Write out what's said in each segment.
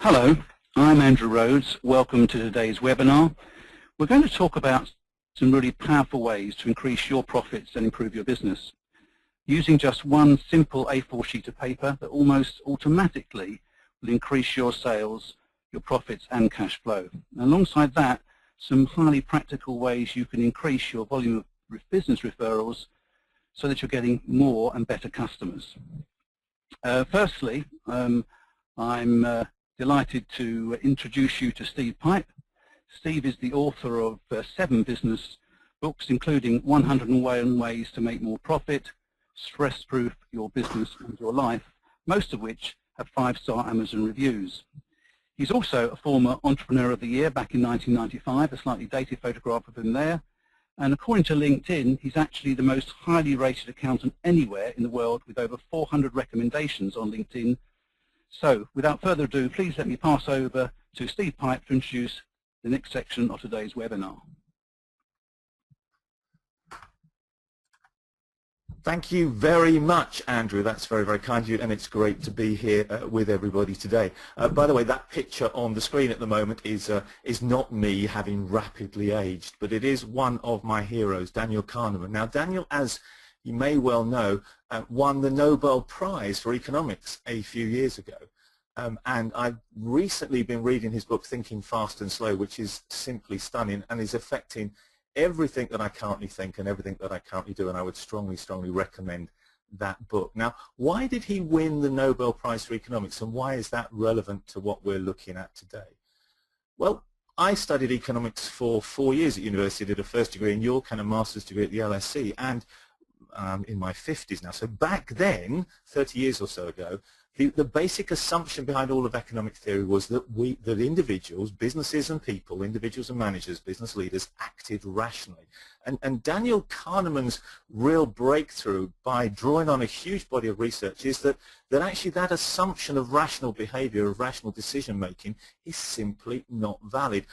Hello, I'm Andrew Rhodes. Welcome to today's webinar. We're going to talk about some really powerful ways to increase your profits and improve your business using just one simple A4 sheet of paper that almost automatically will increase your sales, your profits and cash flow. And alongside that, some highly practical ways you can increase your volume of business referrals so that you're getting more and better customers. Firstly, I'm delighted to introduce you to Steve Pipe. Steve is the author of 7 business books, including 101 Ways to Make More Profit, Stress-Proof Your Business and Your Life, most of which have 5-star Amazon reviews. He's also a former Entrepreneur of the Year back in 1995, a slightly dated photograph of him there. And according to LinkedIn, he's actually the most highly rated accountant anywhere in the world with over 400 recommendations on LinkedIn. So, without further ado, please let me pass over to Steve Pipe to introduce the next section of today's webinar. Thank you very much, Andrew. That's very, very kind of you, and it's great to be here with everybody today. By the way, that picture on the screen at the moment is not me having rapidly aged, but it is one of my heroes, Daniel Kahneman. Now, Daniel, as you may well know, won the Nobel Prize for economics a few years ago. And I've recently been reading his book, Thinking Fast and Slow, which is simply stunning and is affecting everything that I currently think and everything that I currently do, and I would strongly, strongly recommend that book. Now, why did he win the Nobel Prize for Economics, and why is that relevant to what we're looking at today? Well, I studied economics for 4 years at university, did a first degree in York and a master's degree at the LSE, and I'm in my 50s now. So back then, 30 years or so ago, the basic assumption behind all of economic theory was that individuals, businesses and people, individuals and managers, business leaders, acted rationally. And Daniel Kahneman's real breakthrough by drawing on a huge body of research is that actually that assumption of rational behavior, of rational decision making, is simply not valid.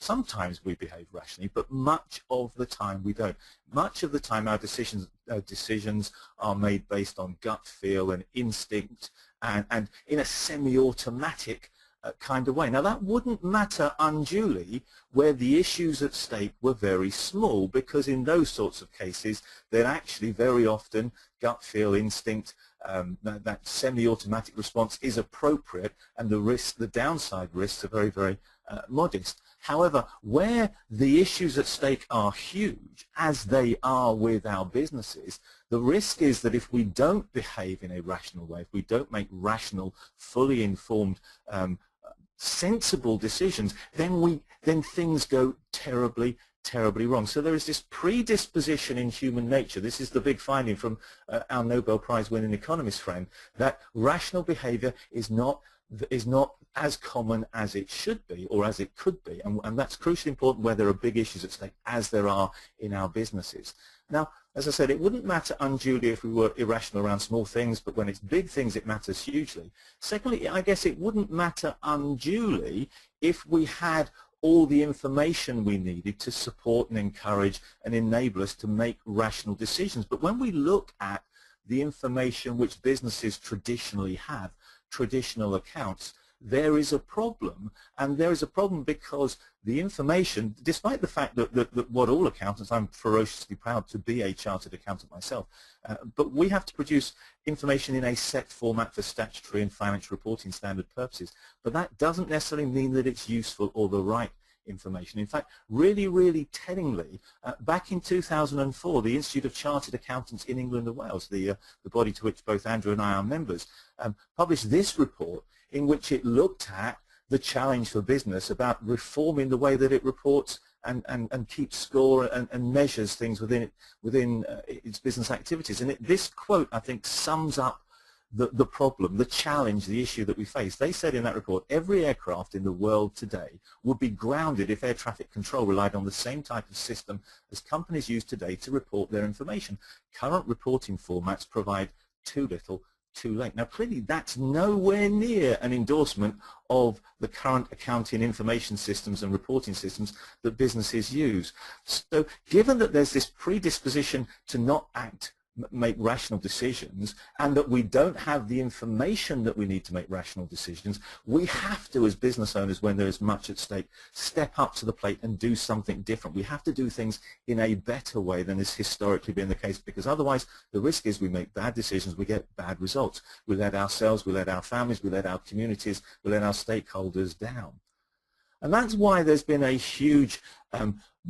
Sometimes we behave rationally, but much of the time we don't. Much of the time our decisions are made based on gut feel and instinct and in a semi-automatic kind of way. Now, that wouldn't matter unduly where the issues at stake were very small, because in those sorts of cases, then actually very often gut feel, instinct, that semi-automatic response is appropriate, and the downside risks are very, very modest. However, where the issues at stake are huge, as they are with our businesses, the risk is that if we don't behave in a rational way, if we don't make rational, fully informed, sensible decisions, then things go terribly, terribly wrong. So there is this predisposition in human nature. This is the big finding from our Nobel Prize winning economist friend, that rational behavior is not as common as it should be or as it could be, and that's crucially important where there are big issues at stake, as there are in our businesses. Now, as I said, it wouldn't matter unduly if we were irrational around small things, but when it's big things, it matters hugely. Secondly, I guess it wouldn't matter unduly if we had all the information we needed to support and encourage and enable us to make rational decisions. But when we look at the information which businesses traditionally have, traditional accounts, there is a problem, and there is a problem because the information, despite the fact that what all accountants, I'm ferociously proud to be a chartered accountant myself, but we have to produce information in a set format for statutory and financial reporting standard purposes, but that doesn't necessarily mean that it's useful or the right information. In fact, really, really tellingly, back in 2004, the Institute of Chartered Accountants in England and Wales, the body to which both Andrew and I are members, published this report in which it looked at the challenge for business about reforming the way that it reports and keeps score and measures things within its business activities. And this quote, I think, sums up the problem, the challenge, the issue that we face. They said in that report, every aircraft in the world today would be grounded if air traffic control relied on the same type of system as companies use today to report their information. Current reporting formats provide too little, too late. Now, clearly, that's nowhere near an endorsement of the current accounting information systems and reporting systems that businesses use. So given that there's this predisposition to not act make rational decisions, and that we don't have the information that we need to make rational decisions, we have to, as business owners, when there is much at stake, step up to the plate and do something different. We have to do things in a better way than has historically been the case, because otherwise the risk is we make bad decisions, we get bad results. We let ourselves, we let our families, we let our communities, we let our stakeholders down. And that's why there's been a huge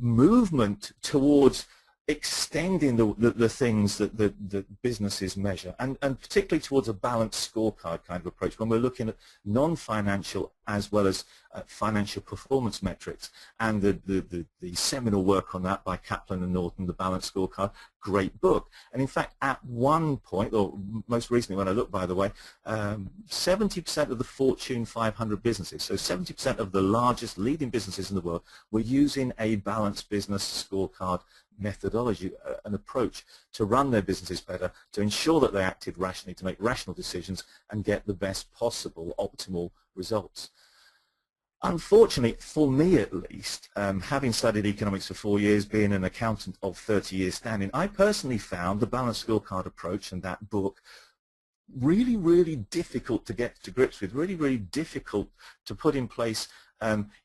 movement towards extending the things that businesses measure, and particularly towards a balanced scorecard kind of approach when we're looking at non-financial as well as financial performance metrics. And the seminal work on that by Kaplan and Norton, The Balanced Scorecard, great book. And in fact, at one point, or most recently when I looked, by the way, 70% of the Fortune 500 businesses, so 70% of the largest leading businesses in the world, were using a balanced business scorecard methodology, an approach to run their businesses better, to ensure that they acted rationally, to make rational decisions and get the best possible optimal results. Unfortunately, for me at least, having studied economics for 4 years, being an accountant of 30 years standing, I personally found the balanced scorecard approach and that book really, really difficult to get to grips with, really, really difficult to put in place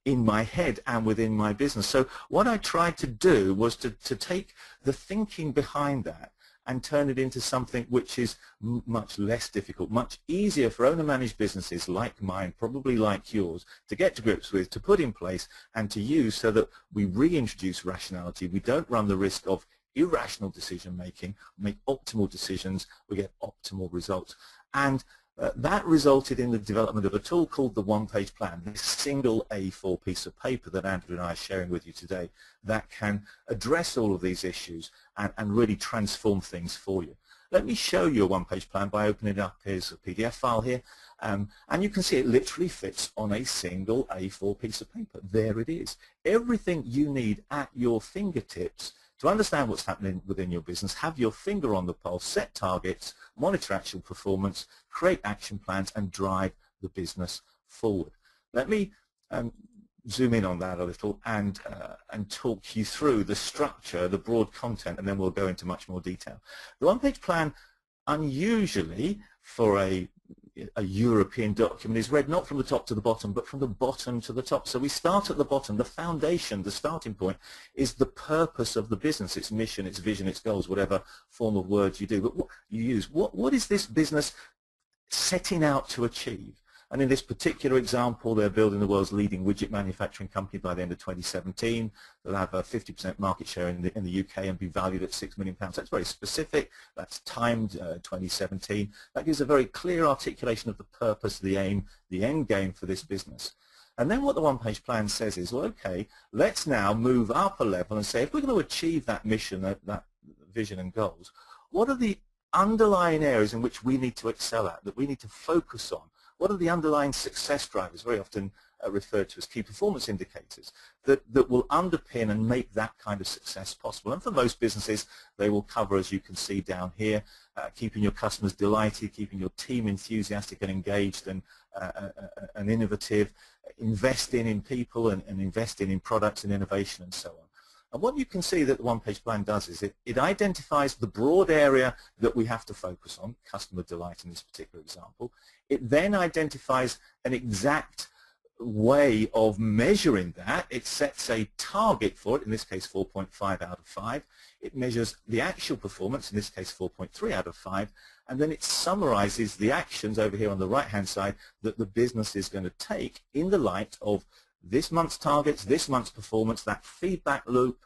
in my head and within my business. So what I tried to do was to take the thinking behind that and turn it into something which is much less difficult, much easier for owner-managed businesses like mine, probably like yours, to get to grips with, to put in place and to use, so that we reintroduce rationality. We don't run the risk of irrational decision making, make optimal decisions, we get optimal results. And that resulted in the development of a tool called the one-page plan, this single A4 piece of paper that Andrew and I are sharing with you today, that can address all of these issues and really transform things for you. Let me show you a one-page plan by opening it up. Here's a PDF file here, and you can see it literally fits on a single A4 piece of paper. There it is. Everything you need at your fingertips to understand what's happening within your business, have your finger on the pulse, set targets, monitor actual performance, create action plans, and drive the business forward. Let me zoom in on that a little and talk you through the structure, the broad content, and then we'll go into much more detail. The one-page plan, unusually for a European document, is read not from the top to the bottom, but from the bottom to the top. So we start at the bottom. The foundation, the starting point, is the purpose of the business, its mission, its vision, its goals, whatever form of words you do. But what you use, what is this business setting out to achieve? And in this particular example, they're building the world's leading widget manufacturing company by the end of 2017. They'll have a 50% market share in the UK and be valued at £6 million. That's very specific. That's timed 2017. That gives a very clear articulation of the purpose, the aim, the end game for this business. And then what the one-page plan says is, well, okay, let's now move up a level and say, if we're going to achieve that mission, that vision and goals, what are the underlying areas in which we need to excel at, that we need to focus on? What are the underlying success drivers, very often referred to as key performance indicators, that will underpin and make that kind of success possible? And for most businesses, they will cover, as you can see down here, keeping your customers delighted, keeping your team enthusiastic and engaged and innovative, investing in people and investing in products and innovation and so on. And what you can see that the one-page plan does is it identifies the broad area that we have to focus on, customer delight in this particular example. It then identifies an exact way of measuring that. It sets a target for it, in this case 4.5 out of 5. It measures the actual performance, in this case 4.3 out of 5, and then it summarizes the actions over here on the right-hand side that the business is going to take in the light of this month's targets, this month's performance, that feedback loop,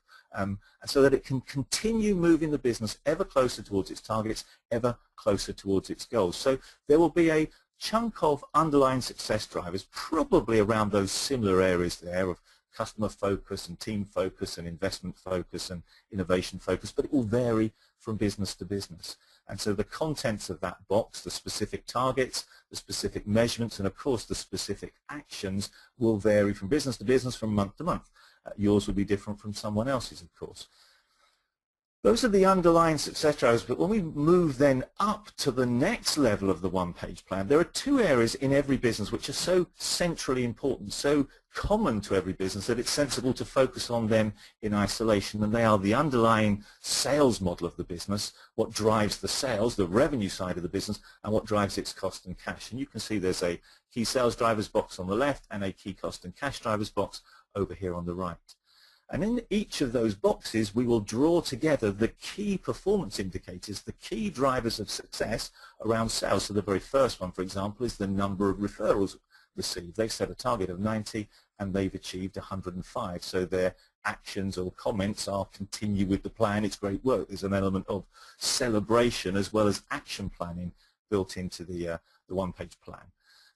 so that it can continue moving the business ever closer towards its targets, ever closer towards its goals. So there will be a chunk of underlying success drivers, probably around those similar areas there of customer focus and team focus and investment focus and innovation focus, but it will vary from business to business. And so the contents of that box, the specific targets, the specific measurements, and of course the specific actions will vary from business to business, from month to month. Yours will be different from someone else's, of course. Those are the underlying success drivers, but when we move then up to the next level of the one-page plan, there are two areas in every business which are so centrally important, so common to every business that it's sensible to focus on them in isolation, and they are the underlying sales model of the business, what drives the sales, the revenue side of the business, and what drives its cost and cash. And you can see there's a key sales drivers box on the left and a key cost and cash drivers box over here on the right. And in each of those boxes, we will draw together the key performance indicators, the key drivers of success around sales. So the very first one, for example, is the number of referrals received. They've set a target of 90 and they've achieved 105. So their actions or comments are continue with the plan. It's great work. There's an element of celebration as well as action planning built into the one-page plan.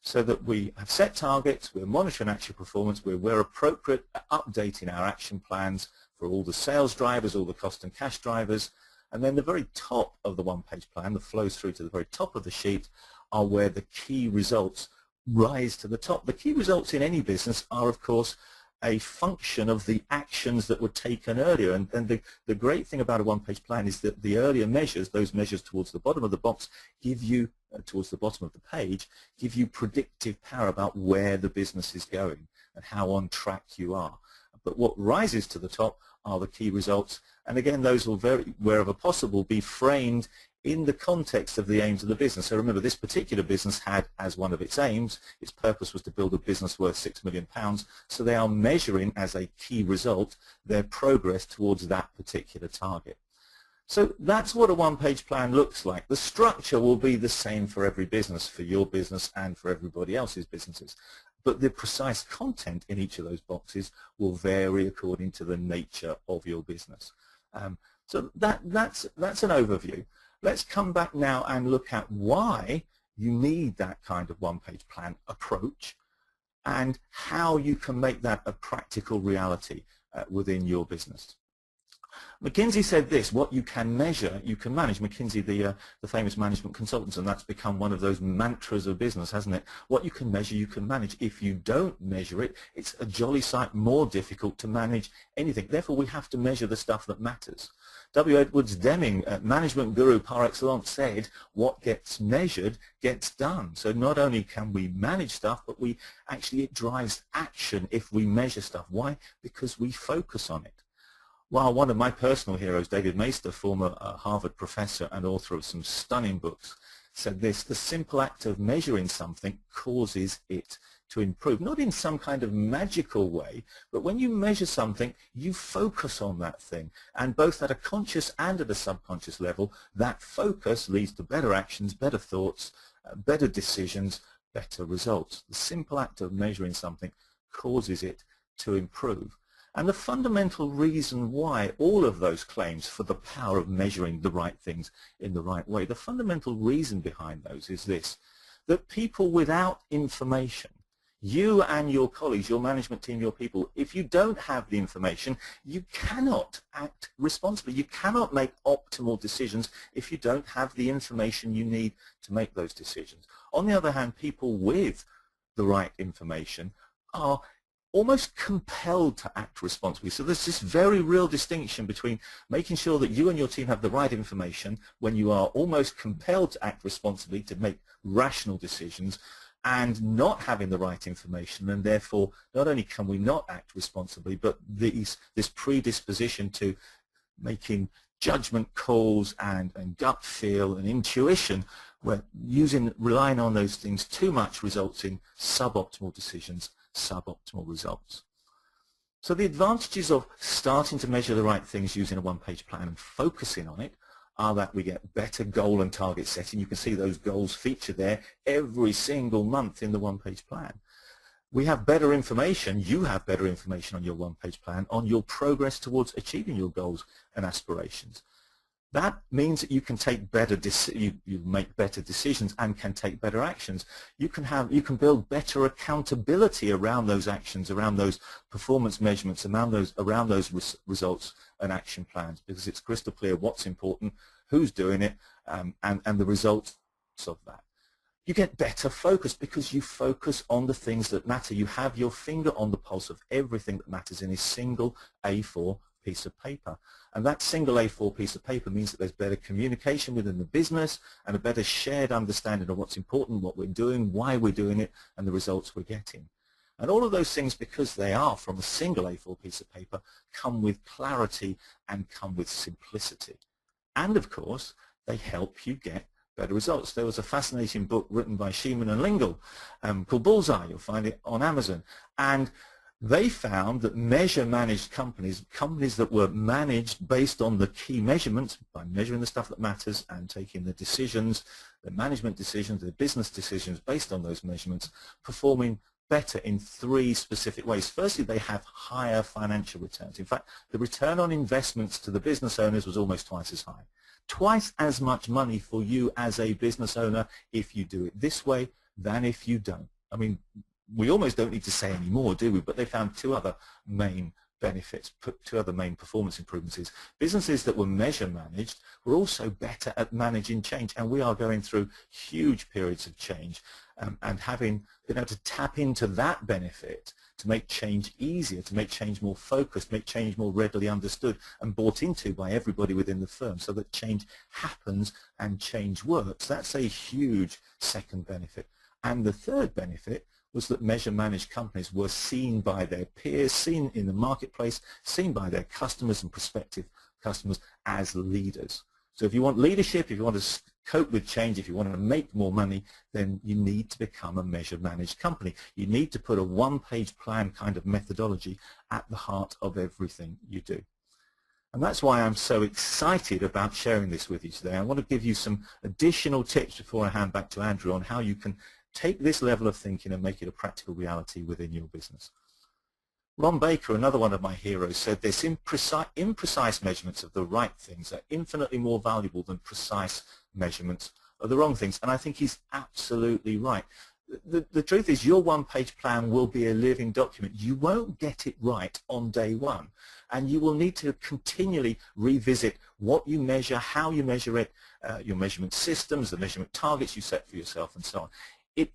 So that we have set targets, we're monitoring actual performance, we're appropriate at updating our action plans for all the sales drivers, all the cost and cash drivers, and then the very top of the one-page plan that flows through to the very top of the sheet are where the key results rise to the top. The key results in any business are, of course, a function of the actions that were taken earlier. And the great thing about a one-page plan is that the earlier measures, those measures towards the bottom of the box, give you, towards the bottom of the page, give you predictive power about where the business is going and how on track you are. But what rises to the top are the key results. And again, those will very, wherever possible, be framed in the context of the aims of the business. So remember, this particular business had as one of its aims, its purpose was to build a business worth £6 million. So they are measuring as a key result their progress towards that particular target. So that's what a one-page plan looks like. The structure will be the same for every business, for your business and for everybody else's businesses. But the precise content in each of those boxes will vary according to the nature of your business. So that's an overview. Let's come back now and look at why you need that kind of one-page plan approach and how you can make that a practical reality within your business. McKinsey said this: what you can measure, you can manage. McKinsey, the famous management consultants, and that's become one of those mantras of business, hasn't it? What you can measure, you can manage. If you don't measure it, it's a jolly sight more difficult to manage anything. Therefore, we have to measure the stuff that matters. W. Edwards Deming, management guru par excellence, said, what gets measured gets done. So not only can we manage stuff, but it drives action if we measure stuff. Why? Because we focus on it. While one of my personal heroes, David Maister, former Harvard professor and author of some stunning books, said this: the simple act of measuring something causes it to improve. Not in some kind of magical way, but when you measure something, you focus on that thing. And both at a conscious and at a subconscious level, that focus leads to better actions, better thoughts, better decisions, better results. The simple act of measuring something causes it to improve. And the fundamental reason why all of those claims for the power of measuring the right things in the right way, the fundamental reason behind those is this: that people without information, you and your colleagues, your management team, your people, if you don't have the information, you cannot act responsibly. You cannot make optimal decisions if you don't have the information you need to make those decisions. On the other hand, people with the right information are almost compelled to act responsibly. So there's this very real distinction between making sure that you and your team have the right information when you are almost compelled to act responsibly to make rational decisions, and not having the right information, and therefore not only can we not act responsibly, but this predisposition to making judgment calls and gut feel and intuition, where relying on those things too much results in suboptimal decisions, suboptimal results. So the advantages of starting to measure the right things using a one-page plan and focusing on it are that we get better goal and target setting. You can see those goals feature there every single month in the one-page plan. We have better information, you have better information on your one-page plan on your progress towards achieving your goals and aspirations. That means that you can take you make better decisions and can take better actions. You can build better accountability around those actions, around those performance measurements, around those results and action plans, because it's crystal clear what's important, who's doing it, and the results of that. You get better focus because you focus on the things that matter. You have your finger on the pulse of everything that matters in a single A4 piece of paper. And that single A4 piece of paper means that there's better communication within the business and a better shared understanding of what's important, what we're doing, why we're doing it, and the results we're getting. And all of those things, because they are from a single A4 piece of paper, come with clarity and come with simplicity. And of course, they help you get better results. There was a fascinating book written by Sheeman and Lingle called Bullseye. You'll find it on Amazon. And they found that measure-managed companies, companies that were managed based on the key measurements, by measuring the stuff that matters and taking the decisions, the management decisions, the business decisions based on those measurements, performing better in three specific ways. Firstly, they have higher financial returns. In fact, the return on investments to the business owners was almost twice as high. Twice as much money for you as a business owner if you do it this way than if you don't. I mean, we almost don't need to say any more, do we? But they found two other main benefits, two other main performance improvements. Is businesses that were measure managed were also better at managing change, and we are going through huge periods of change, and having been able to tap into that benefit to make change easier, to make change more focused, make change more readily understood and bought into by everybody within the firm, so that change happens and change works. That's a huge second benefit. And the third benefit was that measure-managed companies were seen by their peers, seen in the marketplace, seen by their customers and prospective customers as leaders. So if you want leadership, if you want to cope with change, if you want to make more money, then you need to become a measure-managed company. You need to put a one-page plan kind of methodology at the heart of everything you do. And that's why I'm so excited about sharing this with you today. I want to give you some additional tips before I hand back to Andrew on how you can take this level of thinking and make it a practical reality within your business. Ron Baker, another one of my heroes, said this: imprecise measurements of the right things are infinitely more valuable than precise measurements of the wrong things. And I think he's absolutely right. The truth is, your one-page plan will be a living document. You won't get it right on day one, and you will need to continually revisit what you measure, how you measure it, your measurement systems, the measurement targets you set for yourself, and so on.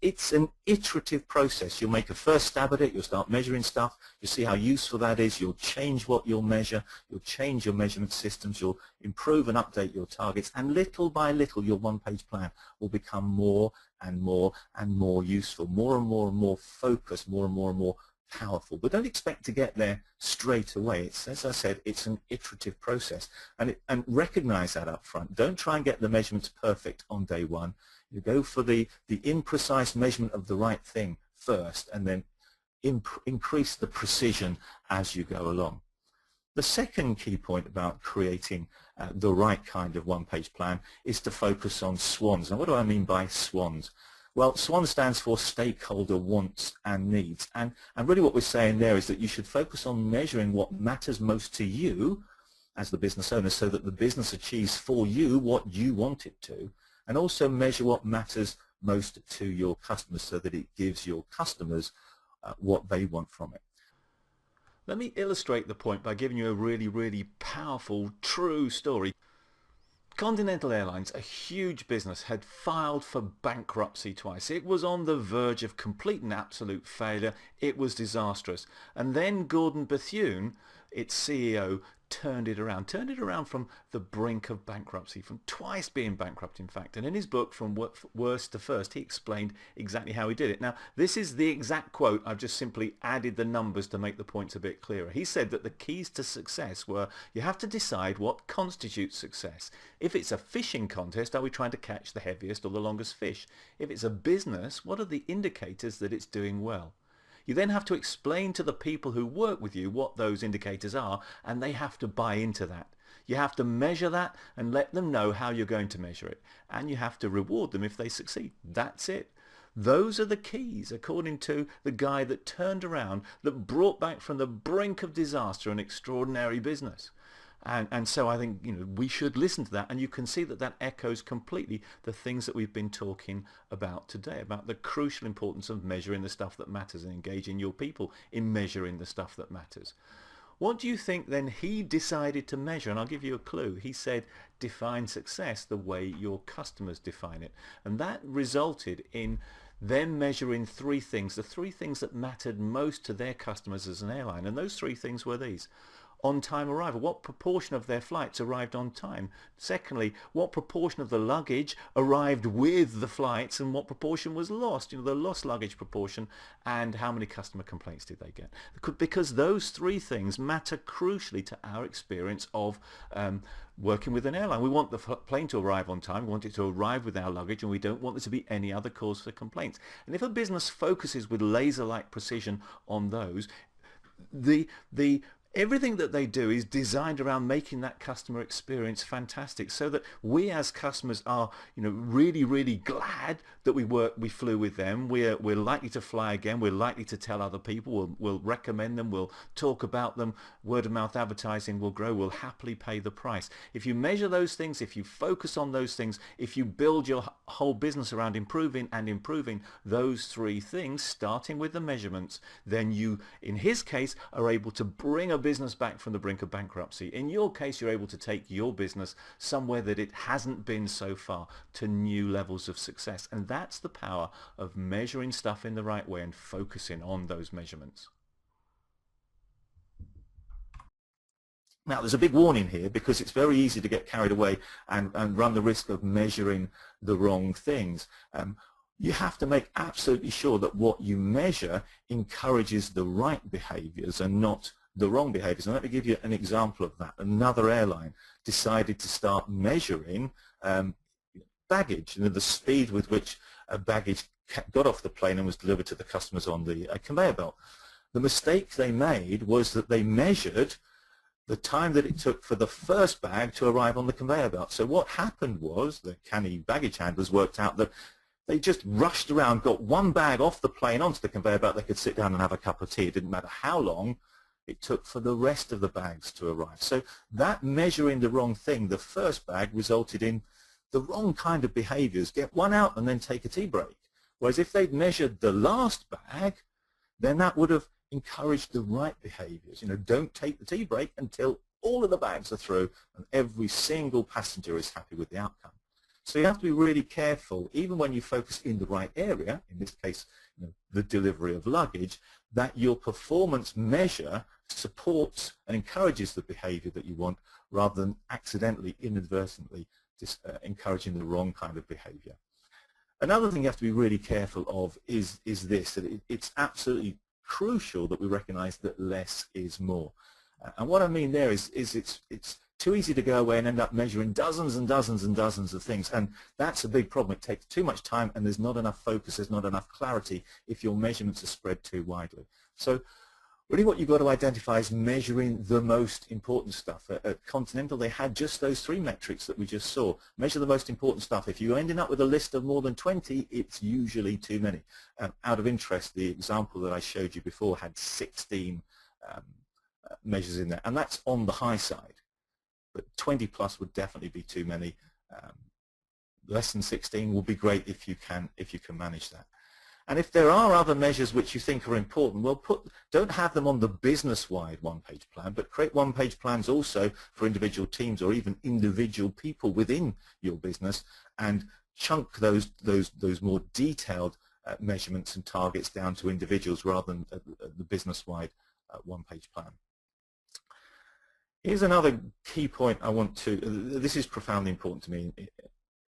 It's an iterative process. You'll make a first stab at it, you'll start measuring stuff, you'll see how useful that is, you'll change what you'll measure, you'll change your measurement systems, you'll improve and update your targets, and little by little your one-page plan will become more and more and more useful, more and more and more focused, more and more powerful. But don't expect to get there straight away. It's, as I said, it's an iterative process, and recognize that up front. Don't try and get the measurements perfect on day one. You go for the imprecise measurement of the right thing first, and then increase the precision as you go along. The second key point about creating the right kind of one-page plan is to focus on SWANs. Now, what do I mean by SWANs? Well, SWAN stands for stakeholder wants and needs, and really what we're saying there is that you should focus on measuring what matters most to you as the business owner, so that the business achieves for you what you want it to, and also measure what matters most to your customers, so that it gives your customers what they want from it. Let me illustrate the point by giving you a really powerful, true story. Continental Airlines, a huge business, had filed for bankruptcy twice. It was on the verge of complete and absolute failure. It was disastrous. And then Gordon Bethune, its CEO, turned it around from the brink of bankruptcy, from twice being bankrupt, in fact. And in his book, From Worst to First, he explained exactly how he did it. Now, this is the exact quote. I've just simply added the numbers to make the points a bit clearer. He said that the keys to success were, you have to decide what constitutes success. If it's a fishing contest, are we trying to catch the heaviest or the longest fish? If it's a business, what are the indicators that it's doing well? You then have to explain to the people who work with you what those indicators are, and they have to buy into that. You have to measure that and let them know how you're going to measure it. And you have to reward them if they succeed. That's it. Those are the keys, according to the guy that turned around, that brought back from the brink of disaster an extraordinary business. And so I think, we should listen to that, and you can see that that echoes completely the things that we've been talking about today, about the crucial importance of measuring the stuff that matters and engaging your people in measuring the stuff that matters. What do you think then he decided to measure? And I'll give you a clue. He said, define success the way your customers define it. And that resulted in them measuring three things, the three things that mattered most to their customers as an airline. And those three things were these: on-time arrival? What proportion of their flights arrived on time? Secondly, what proportion of the luggage arrived with the flights and what proportion was lost? The lost luggage proportion, and how many customer complaints did they get? Because those three things matter crucially to our experience of working with an airline. We want the plane to arrive on time, we want it to arrive with our luggage, and we don't want there to be any other cause for complaints. And if a business focuses with laser-like precision on those, everything that they do is designed around making that customer experience fantastic, so that we as customers are, really, really glad that we flew with them. We're likely to fly again. We're likely to tell other people. We'll recommend them. We'll talk about them. Word of mouth advertising will grow. We'll happily pay the price. If you measure those things, if you focus on those things, if you build your whole business around improving those three things, starting with the measurements, then you, in his case, are able to bring a business back from the brink of bankruptcy. In your case, you're able to take your business somewhere that it hasn't been so far, to new levels of success. And that's the power of measuring stuff in the right way and focusing on those measurements. Now, there's a big warning here, because it's very easy to get carried away and run the risk of measuring the wrong things. You have to make absolutely sure that what you measure encourages the right behaviors and not the wrong behaviors. And let me give you an example of that. Another airline decided to start measuring baggage, the speed with which baggage got off the plane and was delivered to the customers on the conveyor belt. The mistake they made was that they measured the time that it took for the first bag to arrive on the conveyor belt. So what happened was the canny baggage handlers worked out that they just rushed around, got one bag off the plane onto the conveyor belt. They could sit down and have a cup of tea. It didn't matter how long it took for the rest of the bags to arrive. So that measuring the wrong thing, the first bag, resulted in the wrong kind of behaviors. Get one out and then take a tea break. Whereas if they'd measured the last bag, then that would have encouraged the right behaviors. Don't take the tea break until all of the bags are through and every single passenger is happy with the outcome. So you have to be really careful, even when you focus in the right area, in this case, the delivery of luggage, that your performance measure supports and encourages the behavior that you want, rather than accidentally, inadvertently encouraging the wrong kind of behavior. Another thing you have to be really careful of is this, that it's absolutely crucial that we recognize that less is more. And what I mean there is it's too easy to go away and end up measuring dozens and dozens and dozens of things, and that's a big problem. It takes too much time and there's not enough focus, there's not enough clarity if your measurements are spread too widely. So really what you've got to identify is measuring the most important stuff. At Continental, they had just those three metrics that we just saw. Measure the most important stuff. If you're ending up with a list of more than 20, it's usually too many. Out of interest, the example that I showed you before had 16 measures in there, and that's on the high side. But 20 plus would definitely be too many. Less than 16 will be great if you can manage that. And if there are other measures which you think are important, well, don't have them on the business-wide one-page plan, but create one-page plans also for individual teams or even individual people within your business, and chunk those more detailed measurements and targets down to individuals rather than the business-wide one-page plan. Here's another key point I want to, this is profoundly important to me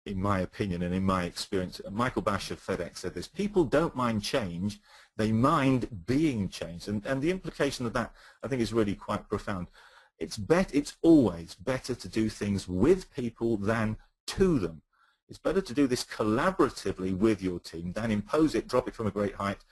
in my opinion and in my experience. Michael Bash of FedEx said this: people don't mind change, they mind being changed. And the implication of that, I think, is really quite profound. It's always better to do things with people than to them. It's better to do this collaboratively with your team than impose it, drop it from a great height,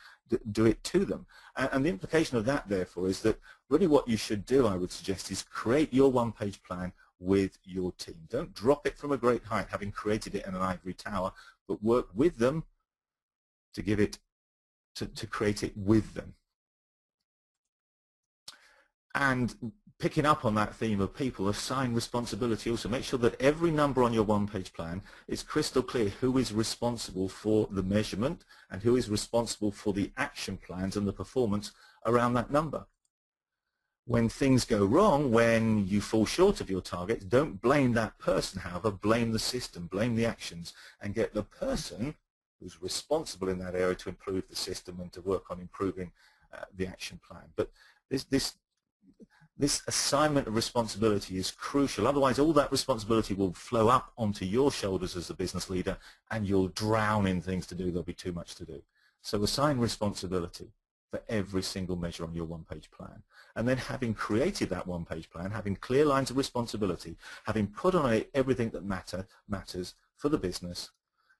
do it to them. And the implication of that, therefore, is that really what you should do, I would suggest, is create your one-page plan with your team. Don't drop it from a great height, having created it in an ivory tower, but work with them to give it, to create it with them. And picking up on that theme of people, assign responsibility also. Make sure that every number on your one-page plan is crystal clear who is responsible for the measurement and who is responsible for the action plans and the performance around that number. When things go wrong, when you fall short of your targets, don't blame that person, however, blame the system, blame the actions, and get the person who's responsible in that area to improve the system and to work on improving the action plan. But this assignment of responsibility is crucial. Otherwise, all that responsibility will flow up onto your shoulders as a business leader, and you'll drown in things to do. There'll be too much to do. So assign responsibility for every single measure on your one-page plan. And then, having created that one-page plan, having clear lines of responsibility, having put on it everything that matters for the business,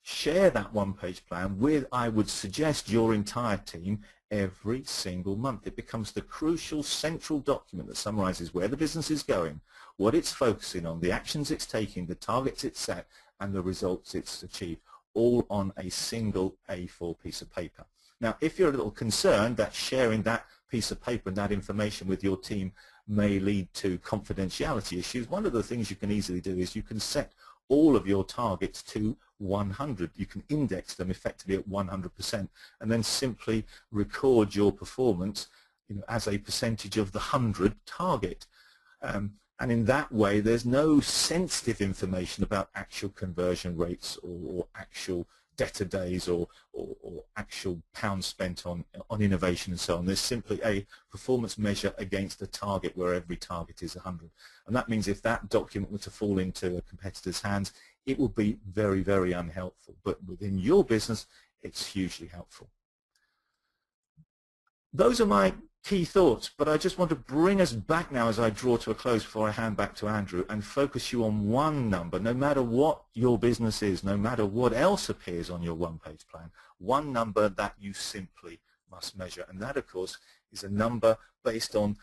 share that one-page plan with, I would suggest, your entire team every single month. It becomes the crucial central document that summarizes where the business is going, what it's focusing on, the actions it's taking, the targets it's set, and the results it's achieved, all on a single A4 piece of paper. Now, if you're a little concerned that sharing that piece of paper and that information with your team may lead to confidentiality issues, one of the things you can easily do is you can set all of your targets to 100. You can index them effectively at 100% and then simply record your performance, as a percentage of the 100 target. And in that way, there's no sensitive information about actual conversion rates or actual debtor days or actual pounds spent on innovation and so on. There's simply a performance measure against a target where every target is 100. And that means if that document were to fall into a competitor's hands, it would be very, very unhelpful. But within your business, it's hugely helpful. Those are my key thoughts, but I just want to bring us back now as I draw to a close before I hand back to Andrew, and focus you on one number. No matter what your business is, no matter what else appears on your one-page plan, one number that you simply must measure. And that, of course, is a number based on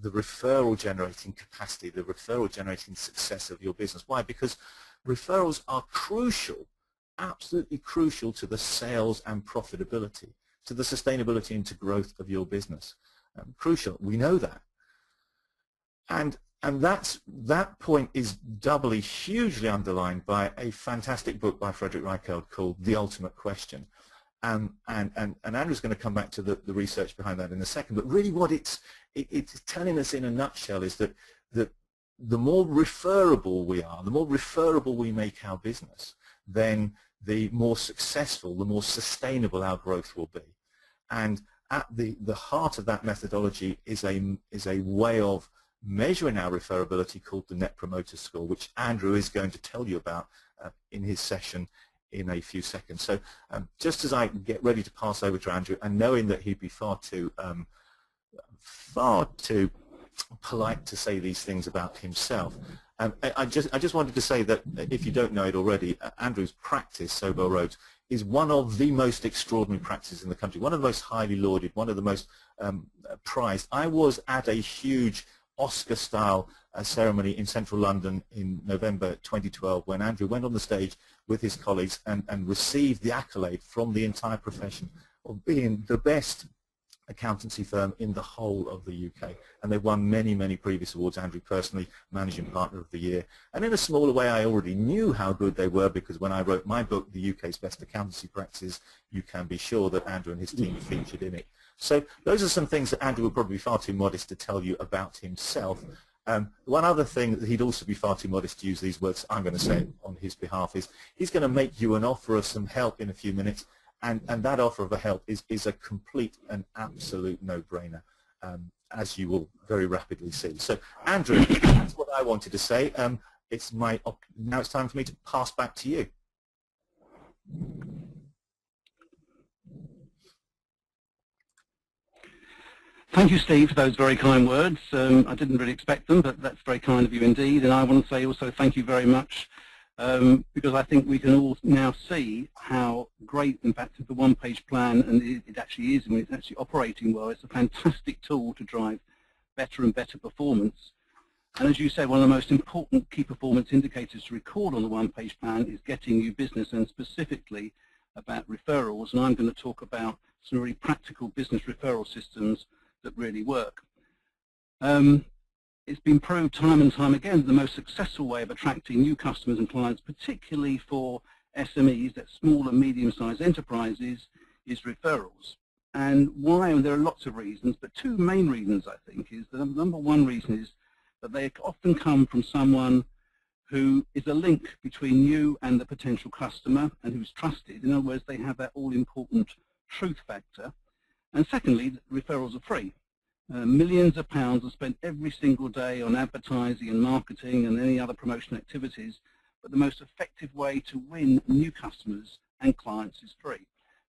the referral generating capacity, the referral generating success of your business. Why? Because referrals are crucial, absolutely crucial to the sales and profitability, to the sustainability and to growth of your business. Crucial. We know that. And that point is doubly, hugely underlined by a fantastic book by Frederick Reichheld called The Ultimate Question. And Andrew's going to come back to the research behind that in a second. But really what it's telling us in a nutshell is that the more referable we are, the more referable we make our business, then the more successful, the more sustainable our growth will be. And at the heart of that methodology is a way of measuring our referability called the Net Promoter Score, which Andrew is going to tell you about in his session in a few seconds. So just as I get ready to pass over to Andrew, and knowing that he'd be far too polite to say these things about himself, I just wanted to say that if you don't know it already, Andrew's practice, Nobel Rhodes, is one of the most extraordinary practices in the country, one of the most highly lauded, one of the most prized. I was at a huge Oscar-style ceremony in central London in November 2012 when Andrew went on the stage with his colleagues and received the accolade from the entire profession of being the best accountancy firm in the whole of the UK. And they've won many, many previous awards. Andrew personally, Managing Partner of the Year. And in a smaller way, I already knew how good they were, because when I wrote my book, The UK's Best Accountancy Practices, you can be sure that Andrew and his team featured in it. So those are some things that Andrew would probably be far too modest to tell you about himself. One other thing that he'd also be far too modest to use these words, I'm going to say it on his behalf, is he's going to make you an offer of some help in a few minutes. And that offer of a help is a complete and absolute no-brainer, as you will very rapidly see. So, Andrew, that's what I wanted to say. Now it's time for me to pass back to you. Thank you, Steve, for those very kind words. I didn't really expect them, but that's very kind of you indeed. And I want to say also thank you very much, because I think we can all now see how great, in fact, the one-page plan, and it actually is, when it's actually operating well, it's a fantastic tool to drive better and better performance. And as you said, one of the most important key performance indicators to record on the one-page plan is getting new business, and specifically about referrals. And I'm going to talk about some really practical business referral systems that really work. It's been proved time and time again that the most successful way of attracting new customers and clients, particularly for SMEs, that's small and medium-sized enterprises, is referrals. And why? And there are lots of reasons, but two main reasons, I think, is the number one reason is that they often come from someone who is a link between you and the potential customer and who's trusted. In other words, they have that all-important truth factor. And secondly, referrals are free. Millions of pounds are spent every single day on advertising and marketing and any other promotion activities, but the most effective way to win new customers and clients is free.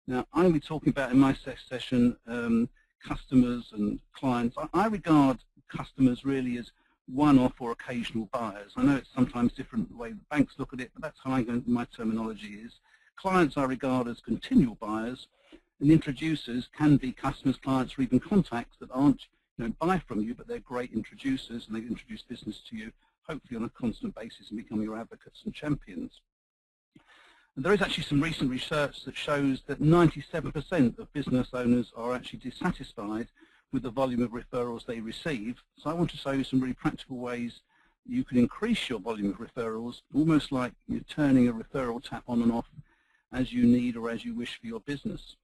Now, I'm going to be talking about in my session customers and clients. I regard customers really as one-off or occasional buyers. I know it's sometimes different the way the banks look at it, but that's how my terminology is. Clients I regard as continual buyers, and introducers can be customers, clients, or even contacts that aren't, buy from you, but they're great introducers and they introduce business to you, hopefully on a constant basis, and become your advocates and champions. And there is actually some recent research that shows that 97% of business owners are actually dissatisfied with the volume of referrals they receive. So I want to show you some really practical ways you can increase your volume of referrals, almost like you're turning a referral tap on and off as you need or as you wish for your business.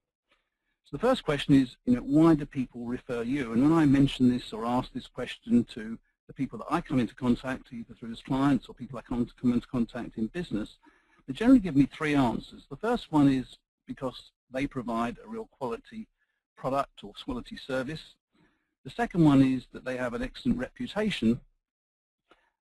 So the first question is, why do people refer you? And when I mention this or ask this question to the people that I come into contact, either through as clients or people I come into contact in business, they generally give me three answers. The first one is because they provide a real quality product or quality service. The second one is that they have an excellent reputation.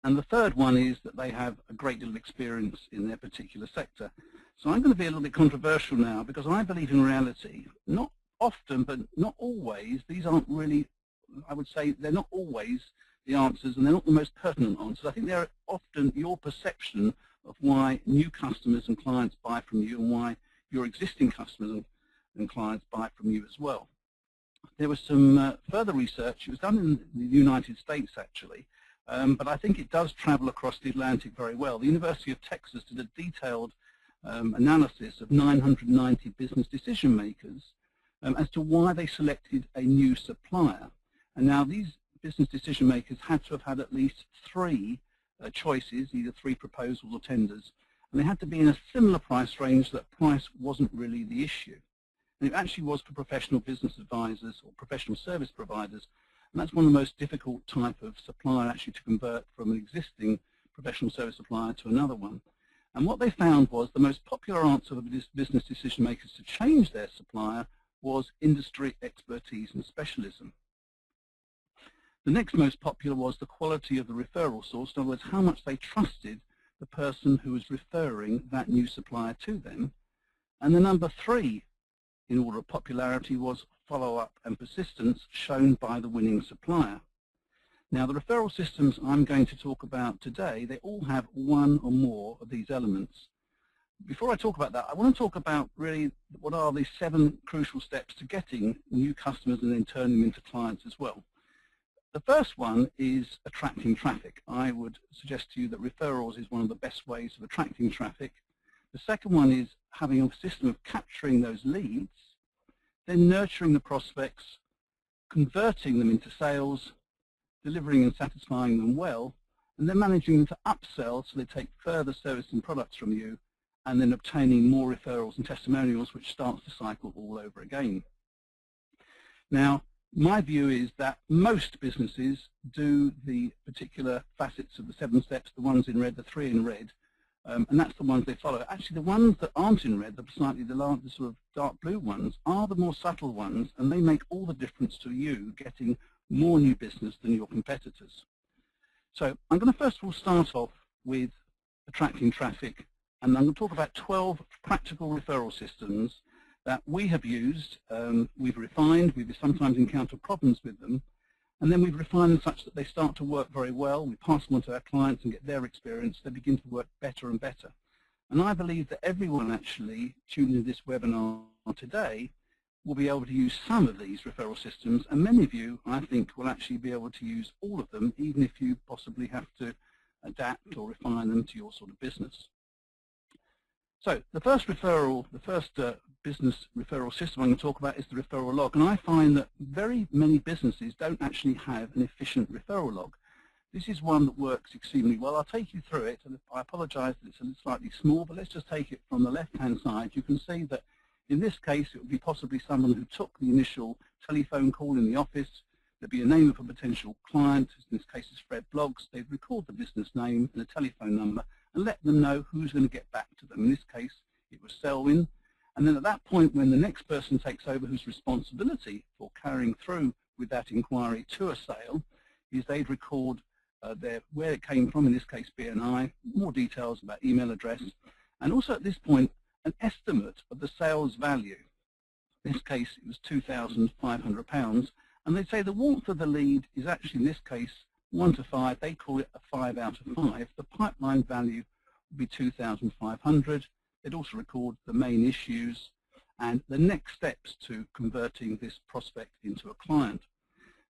And the third one is that they have a great deal of experience in their particular sector. So I'm going to be a little bit controversial now, because I believe in reality, not often, but not always, these aren't really, I would say, they're not always the answers, and they're not the most pertinent answers. I think they're often your perception of why new customers and clients buy from you, and why your existing customers and clients buy from you as well. There was some further research. It was done in the United States, actually, but I think it does travel across the Atlantic very well. The University of Texas did a detailed analysis of 990 business decision makers as to why they selected a new supplier. And now these business decision makers had to have had at least three choices, either three proposals or tenders, and they had to be in a similar price range. That price wasn't really the issue. And it actually was for professional business advisors or professional service providers, and that's one of the most difficult type of supplier actually to convert from an existing professional service supplier to another one. And what they found was the most popular answer for business decision makers to change their supplier was industry expertise and specialism. The next most popular was the quality of the referral source, in other words, how much they trusted the person who was referring that new supplier to them. And the number three in order of popularity was follow-up and persistence shown by the winning supplier. Now, the referral systems I'm going to talk about today, they all have one or more of these elements. Before I talk about that, I want to talk about really what are the 7 crucial steps to getting new customers and then turning them into clients as well. The first one is attracting traffic. I would suggest to you that referrals is one of the best ways of attracting traffic. The second one is having a system of capturing those leads, then nurturing the prospects, converting them into sales, delivering and satisfying them well, and then managing them to upsell so they take further service and products from you, and then obtaining more referrals and testimonials, which starts the cycle all over again. Now, my view is that most businesses do the particular facets of the 7 steps, the ones in red, the 3 in red, and that's the ones they follow. Actually, the ones that aren't in red, the sort of dark blue ones, are the more subtle ones, and they make all the difference to you getting more new business than your competitors. So I'm going to first of all start off with attracting traffic, and I'm going to talk about 12 practical referral systems that we have used, we've refined, we've sometimes encountered problems with them, and then we've refined them such that they start to work very well. We pass them on to our clients and get their experience. They begin to work better and better. And I believe that everyone actually tuning into this webinar today will be able to use some of these referral systems, and many of you, I think, will actually be able to use all of them, even if you possibly have to adapt or refine them to your sort of business. So the first business referral system I'm going to talk about is the referral log, and I find that very many businesses don't actually have an efficient referral log. This is one that works extremely well. I'll take you through it, and I apologize that it's a little slightly small, but let's just take it from the left-hand side. You can see that in this case it would be possibly someone who took the initial telephone call in the office. There'd be a name of a potential client, in this case is Fred Bloggs. They'd record the business name and a telephone number and let them know who's going to get back to them. In this case, it was Selwyn. And then at that point, when the next person takes over whose responsibility for carrying through with that inquiry to a sale is they'd record where it came from, in this case BNI, more details about email address, and also at this point an estimate of the sales value. In this case it was £2,500, and they'd say the warmth of the lead is actually, in this case, 1 to 5. They call it a 5 out of 5. The pipeline value would be 2,500. They'd also record the main issues and the next steps to converting this prospect into a client.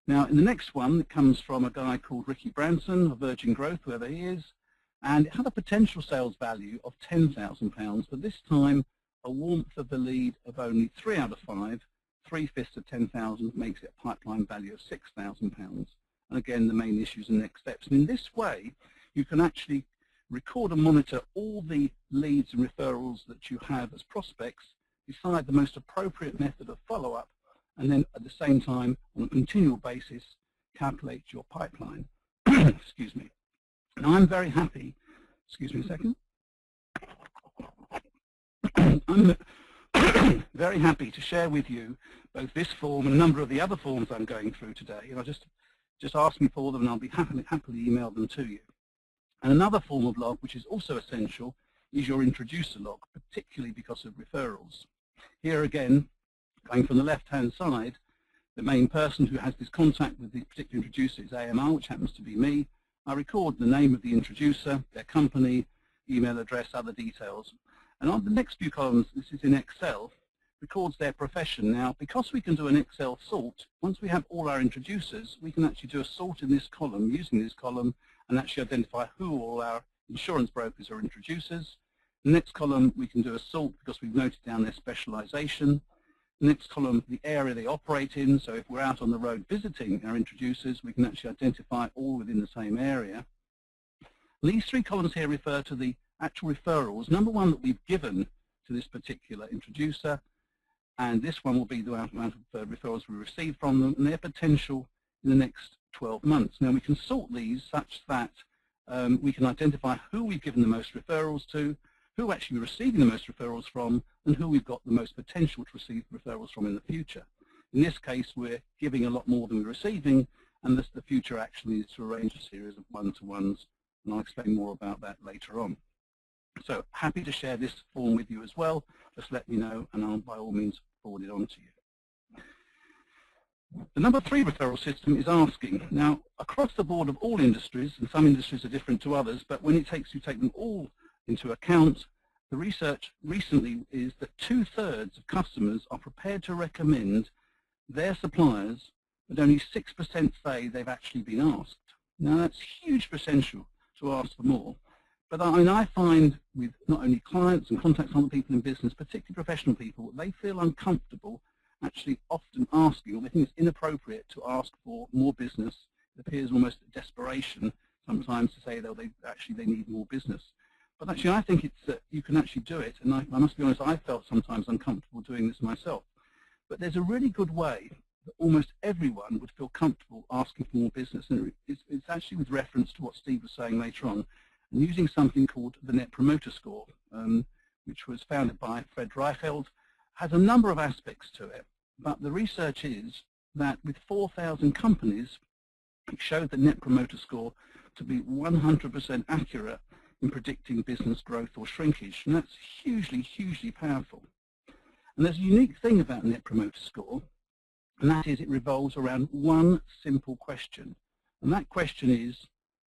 Now, in the next one, it comes from a guy called Ricky Branson of Virgin Growth, whoever he is, and it had a potential sales value of £10,000, but this time a warmth of the lead of only 3 out of 5, 3/5 of 10,000 makes it a pipeline value of £6,000. And again, the main issues and next steps. And in this way, you can actually record and monitor all the leads and referrals that you have as prospects, decide the most appropriate method of follow-up, and then at the same time, on a continual basis, calculate your pipeline. Excuse me. And I'm very happy, excuse me a second. I'm very happy to share with you both this form and a number of the other forms I'm going through today. And I'll just ask me for them and I'll be happily email them to you. And another form of log, which is also essential, is your introducer log, particularly because of referrals. Here again, going from the left-hand side, the main person who has this contact with the particular introducer is AMR, which happens to be me. I record the name of the introducer, their company, email address, other details. And on the next few columns, this is in Excel, records their profession. Now, because we can do an Excel sort, once we have all our introducers, we can actually do a sort in this column, using this column, and actually identify who all our insurance brokers are introducers. The next column, we can do a sort because we've noted down their specialization. The next column, the area they operate in. So if we're out on the road visiting our introducers, we can actually identify all within the same area. These three columns here refer to the actual referrals. Number one that we've given to this particular introducer, and this one will be the amount of referrals we receive from them and their potential in the next 12 months. Now we can sort these such that we can identify who we've given the most referrals to, who actually we're receiving the most referrals from, and who we've got the most potential to receive referrals from in the future. In this case, we're giving a lot more than we're receiving, and the future actually is to arrange a series of one-to-ones, and I'll explain more about that later on. So happy to share this form with you as well. Just let me know, and I'll by all means forward it on to you. The number 3 referral system is asking. Now, across the board of all industries, and some industries are different to others, but when you take them all into account, the research recently is that 2/3 of customers are prepared to recommend their suppliers, but only 6% say they've actually been asked. Now, that's huge potential to ask for more. But I find with not only clients and contacts other people in business, particularly professional people, they feel uncomfortable actually often asking, or they think it's inappropriate to ask for more business. It appears almost a desperation sometimes to say that they need more business. But actually I think it's that you can actually do it, and I must be honest, I felt sometimes uncomfortable doing this myself. But there's a really good way that almost everyone would feel comfortable asking for more business, and it's actually with reference to what Steve was saying later on, and using something called the Net Promoter Score, which was founded by Fred Reichheld, has a number of aspects to it. But the research is that with 4,000 companies, it showed the Net Promoter Score to be 100% accurate in predicting business growth or shrinkage, and that's hugely, hugely powerful. And there's a unique thing about Net Promoter Score, and that is it revolves around one simple question. And that question is,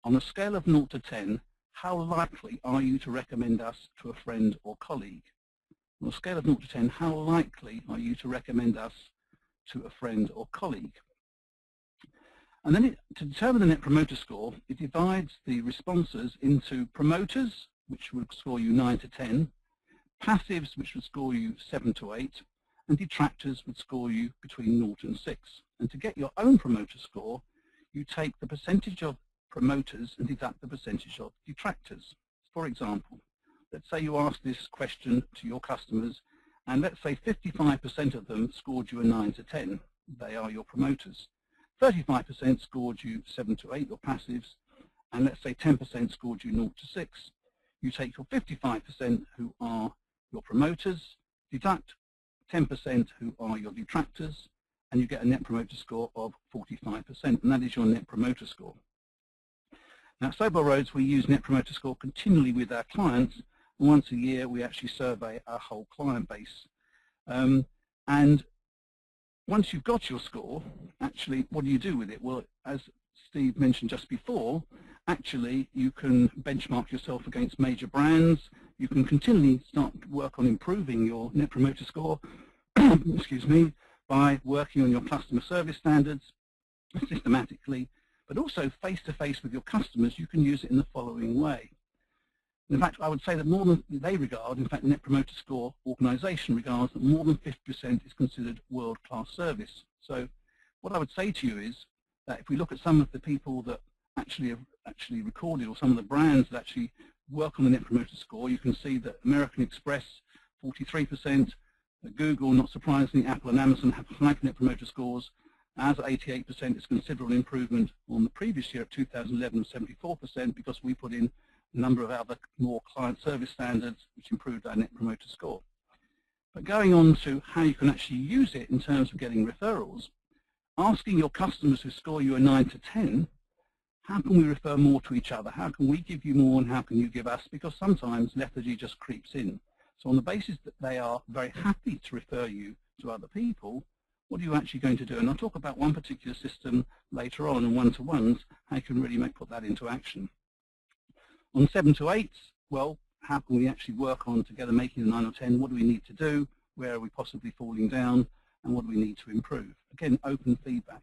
on a scale of 0 to 10, how likely are you to recommend us to a friend or colleague? On a scale of 0 to 10, how likely are you to recommend us to a friend or colleague? And then to determine the Net Promoter Score, it divides the responses into promoters, which would score you 9 to 10, passives, which would score you 7 to 8, and detractors would score you between 0 and 6. And to get your own promoter score, you take the percentage of promoters and deduct the percentage of detractors. For example, let's say you ask this question to your customers, and let's say 55% of them scored you a 9 to 10. They are your promoters. 35% scored you 7 to 8, your passives, and let's say 10% scored you 0 to 6. You take your 55% who are your promoters, deduct 10% who are your detractors, and you get a Net Promoter Score of 45%, and that is your Net Promoter Score. Now at Nobel Rhodes, we use Net Promoter Score continually with our clients, and once a year we actually survey our whole client base. And once you've got your score, actually, what do you do with it? Well, as Steve mentioned just before, actually you can benchmark yourself against major brands. You can continually start to work on improving your Net Promoter Score, excuse me, by working on your customer service standards systematically, but also face-to-face with your customers. You can use it in the following way. In fact, I would say that more than they regard, in fact, Net Promoter Score organization regards that more than 50% is considered world-class service. So what I would say to you is that if we look at some of the people that actually have recorded, or some of the brands that actually work on the Net Promoter Score, you can see that American Express, 43%, Google, not surprisingly, Apple and Amazon have high Net Promoter Scores. As at 88% is considerable improvement on the previous year of 2011 of 74%, because we put in a number of other more client service standards which improved our Net Promoter Score. But going on to how you can actually use it in terms of getting referrals, asking your customers who score you a 9 to 10, how can we refer more to each other? How can we give you more and how can you give us? Because sometimes lethargy just creeps in. So on the basis that they are very happy to refer you to other people, what are you actually going to do? And I'll talk about one particular system later on, and one-to-ones, how you can really put that into action. On 7 to 8, well, how can we actually work on together making a 9 or 10? What do we need to do? Where are we possibly falling down? And what do we need to improve? Again, open feedback.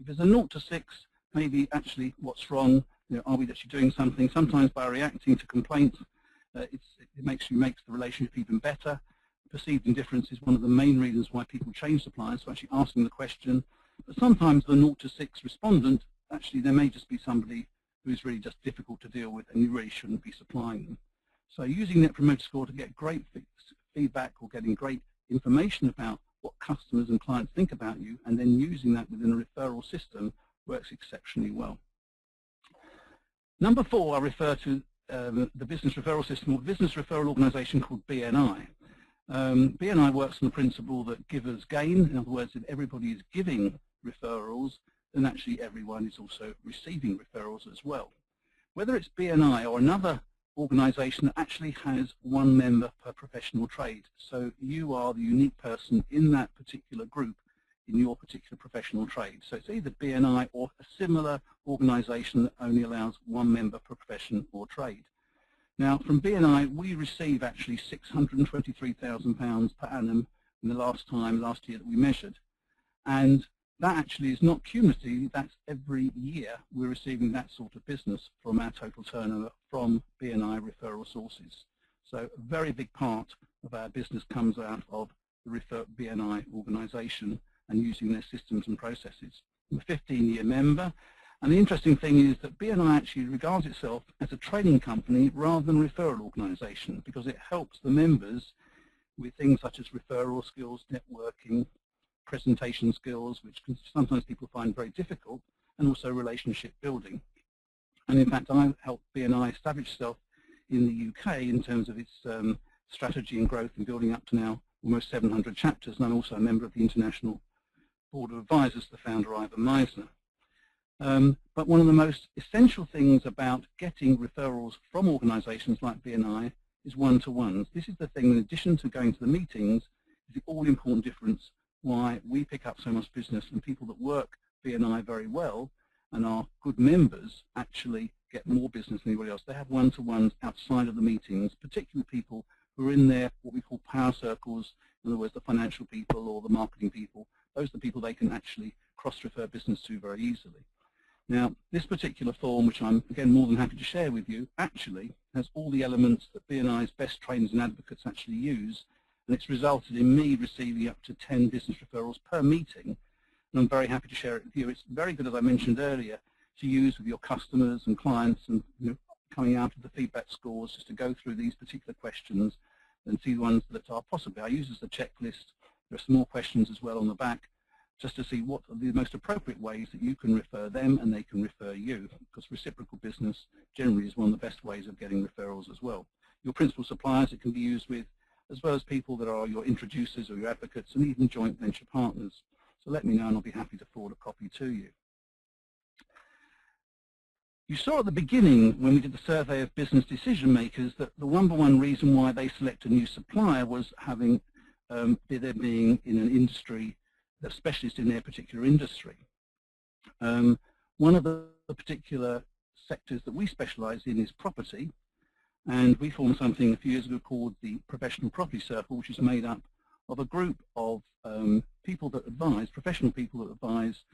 If there's a 0 to 6, maybe actually what's wrong? Are we actually doing something? Sometimes by reacting to complaints, it makes the relationship even better. Perceived indifference is one of the main reasons why people change suppliers, so actually asking the question. But sometimes the 0 to 6 respondent, actually there may just be somebody who's really just difficult to deal with, and you really shouldn't be supplying them. So using Net Promoter Score to get great feedback or getting great information about what customers and clients think about you, and then using that within a referral system works exceptionally well. Number 4, I refer to the business referral system, or business referral organization called BNI. BNI works on the principle that givers gain. In other words, if everybody is giving referrals, then actually everyone is also receiving referrals as well. Whether it's BNI or another organization that actually has one member per professional trade, so you are the unique person in that particular group in your particular professional trade. So it's either BNI or a similar organization that only allows one member per profession or trade. Now, from BNI, we receive actually £623,000 per annum in the last year that we measured. And that actually is not cumulative, that's every year we're receiving that sort of business from our total turnover from BNI referral sources. So a very big part of our business comes out of the BNI organization and using their systems and processes. I'm a 15-year member. And the interesting thing is that BNI actually regards itself as a training company rather than a referral organization, because it helps the members with things such as referral skills, networking, presentation skills, which sometimes people find very difficult, and also relationship building. And in fact, I helped BNI establish itself in the UK in terms of its strategy and growth and building up to now almost 700 chapters, and I'm also a member of the International Board of Advisors, the founder Ivan Meisner. But one of the most essential things about getting referrals from organizations like BNI is one-to-ones. This is the thing, in addition to going to the meetings, is the all-important difference why we pick up so much business, and people that work BNI very well and are good members actually get more business than anybody else. They have one-to-ones outside of the meetings, particularly people who are in their what we call power circles, in other words, the financial people or the marketing people. Those are the people they can actually cross-refer business to very easily. Now, this particular form, which I'm, again, more than happy to share with you, actually has all the elements that BNI's best trainers and advocates actually use, and it's resulted in me receiving up to 10 business referrals per meeting, and I'm very happy to share it with you. It's very good, as I mentioned earlier, to use with your customers and clients, and coming out of the feedback scores, just to go through these particular questions and see the ones that are possible. I use as a checklist. There are some more questions as well on the back, just to see what are the most appropriate ways that you can refer them and they can refer you, because reciprocal business generally is one of the best ways of getting referrals as well. Your principal suppliers it can be used with, as well as people that are your introducers or your advocates, and even joint venture partners. So let me know and I'll be happy to forward a copy to you. You saw at the beginning when we did the survey of business decision makers that the number one reason why they select a new supplier was having them being in an industry, a specialist in their particular industry. One of the particular sectors that we specialise in is property, and we formed something a few years ago called the Professional Property Circle, which is made up of a group of people that advise, professional people that advise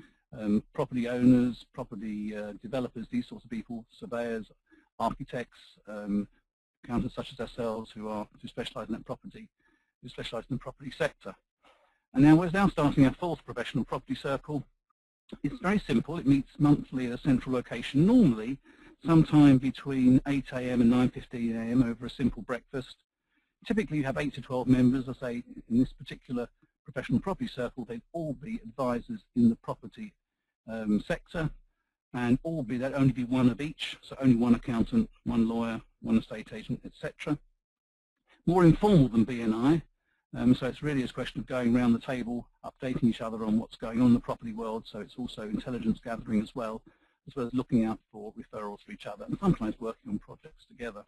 property owners, property developers, these sorts of people, surveyors, architects, accountants such as ourselves who specialise in that property, who specialise in the property sector. And now we're starting our fourth professional property circle. It's very simple. It meets monthly at a central location, normally sometime between 8 AM and 9:15 AM over a simple breakfast. Typically you have 8 to 12 members. I say in this particular professional property circle, they'd all be advisors in the property sector, and there'd only be one of each, so only one accountant, one lawyer, one estate agent, etc. More informal than BNI, so it's really a question of going around the table, updating each other on what's going on in the property world, so it's also intelligence gathering as well as looking out for referrals for each other, and sometimes working on projects together.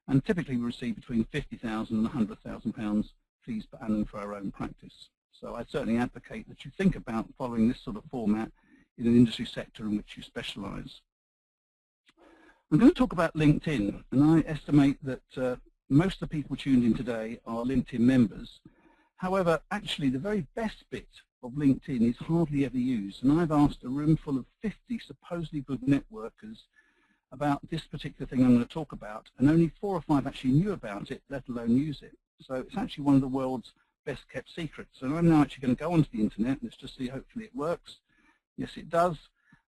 And typically we receive between £50,000 and £100,000 fees per annum for our own practice. So I certainly advocate that you think about following this sort of format in an industry sector in which you specialise. I'm going to talk about LinkedIn, and I estimate that most of the people tuned in today are LinkedIn members. However, actually the very best bit of LinkedIn is hardly ever used, and I've asked a room full of 50 supposedly good networkers about this particular thing I'm going to talk about, and only 4 or 5 actually knew about it, let alone use it. So it's actually one of the world's best kept secrets. And I'm now actually going to go onto the internet. Let's just see, hopefully it works. Yes, it does.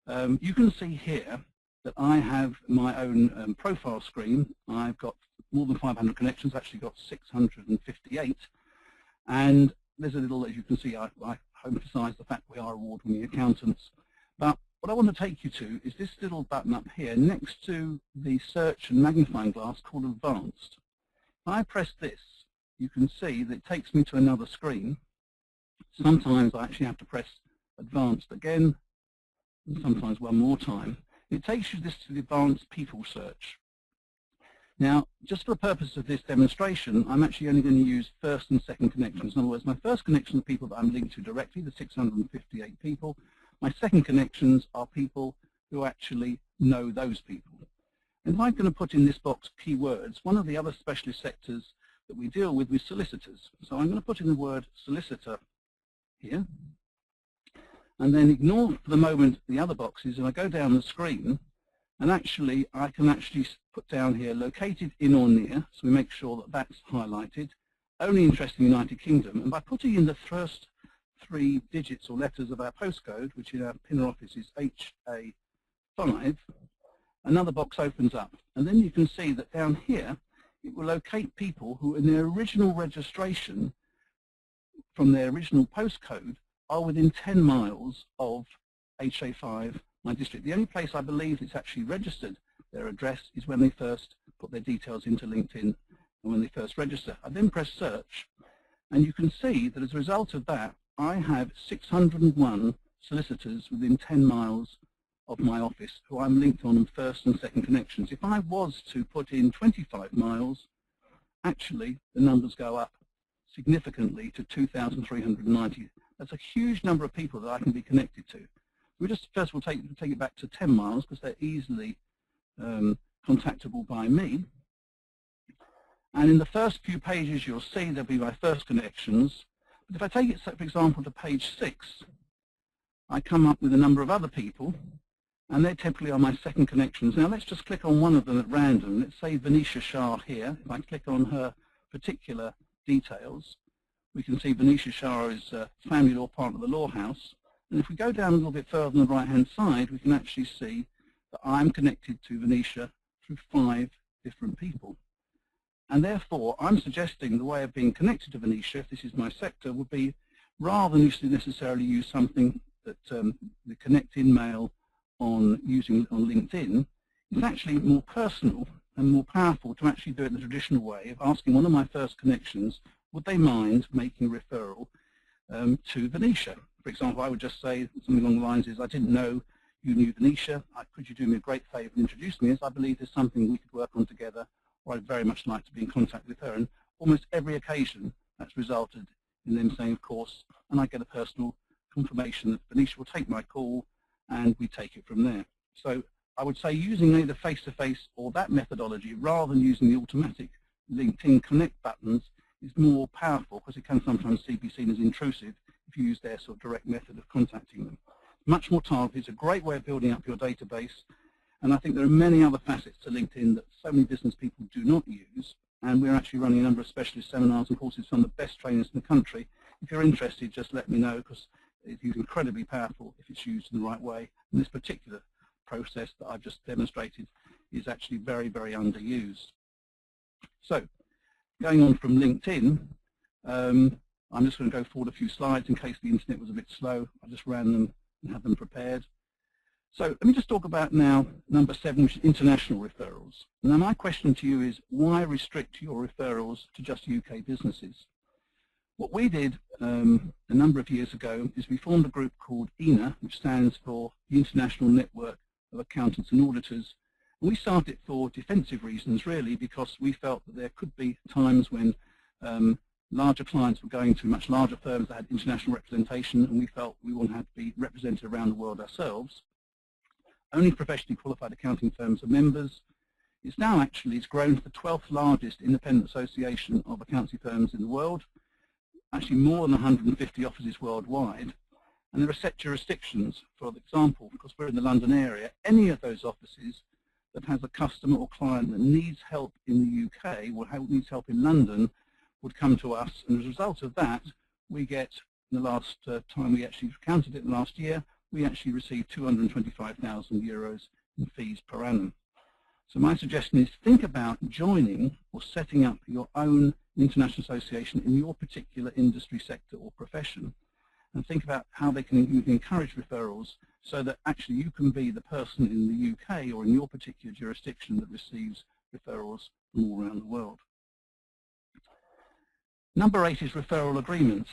You can see here that I have my own profile screen. I've got more than 500 connections, actually got 658. And there's a little, as you can see, I emphasise the fact we are award-winning accountants. But what I want to take you to is this little button up here next to the search and magnifying glass called Advanced. If I press this, you can see that it takes me to another screen. Sometimes I actually have to press Advanced again, and sometimes one more time. It takes you to the Advanced People Search. Now, just for the purpose of this demonstration, I'm actually only going to use first and second connections. In other words, my first connection are people that I'm linked to directly, the 658 people. My second connections are people who actually know those people. And if I'm going to put in this box keywords, one of the other specialist sectors that we deal with is solicitors. So I'm going to put in the word solicitor here, and then ignore for the moment the other boxes, and I go down the screen, and actually I can actually put down here located in or near, so we make sure that that's highlighted, only interested in the United Kingdom, and by putting in the first 3 digits or letters of our postcode, which in our pinner office is HA5, another box opens up, and then you can see that down here it will locate people who in their original registration from their original postcode are within 10 miles of HA5, my district. The only place I believe it's actually registered their address is when they first put their details into LinkedIn and when they first register. I then press search, and you can see that as a result of that, I have 601 solicitors within 10 miles of my office who I'm linked on first and second connections. If I was to put in 25 miles, actually the numbers go up significantly to 2,390. That's a huge number of people that I can be connected to. We just first of all take it back to 10 miles because they're easily contactable by me. And in the first few pages you'll see there'll be my first connections. But if I take it, for example, to page 6, I come up with a number of other people, and they typically are my second connections. Now let's just click on one of them at random. Let's say Venetia Shah here. If I click on her particular details, we can see Venetia Shah is a family law partner of the Law House. And if we go down a little bit further on the right-hand side, we can actually see that I'm connected to Venetia through 5 different people. And therefore, I'm suggesting the way of being connected to Venetia, if this is my sector, would be rather than necessarily use something that the connect in mail on LinkedIn, it's actually more personal and more powerful to actually do it the traditional way of asking one of my first connections, would they mind making a referral to Venetia, For example, I would just say something along the lines is, I didn't know you knew Venetia. Could you do me a great favour and introduce me, as I believe there's something we could work on together, or I'd very much like to be in contact with her. And almost every occasion that's resulted in them saying, of course, and I get a personal confirmation that Venetia will take my call, and we take it from there. So I would say using either face-to-face or that methodology rather than using the automatic LinkedIn Connect buttons is more powerful, because it can sometimes be seen as intrusive if you use their sort of direct method of contacting them. Much more targeted. It's a great way of building up your database, and I think there are many other facets to LinkedIn that so many business people do not use, and we're actually running a number of specialist seminars and courses from the best trainers in the country. If you're interested, just let me know, because it's incredibly powerful if it's used in the right way. And this particular process that I've just demonstrated is actually very, very underused. So, going on from LinkedIn, I'm just going to go forward a few slides in case the internet was a bit slow. I just ran them and had them prepared. So let me just talk about now number 7, which is international referrals. Now my question to you is, why restrict your referrals to just UK businesses? What we did a number of years ago is we formed a group called ENA, which stands for the International Network of Accountants and Auditors. And we started it for defensive reasons, really, because we felt that there could be times when larger clients were going to much larger firms that had international representation, and we felt we wanted to be represented around the world ourselves. Only professionally qualified accounting firms are members. It's grown to the 12th largest independent association of accountancy firms in the world, actually more than 150 offices worldwide. And there are set jurisdictions. For example, because we're in the London area, any of those offices that has a customer or client that needs help in the UK or needs help in London would come to us, and as a result of that, we get, in the last time we actually counted it last year, we actually received €225,000 in fees per annum. So my suggestion is, think about joining or setting up your own international association in your particular industry sector or profession, and think about how you can encourage referrals so that actually you can be the person in the UK or in your particular jurisdiction that receives referrals from all around the world. Number 8 is referral agreements.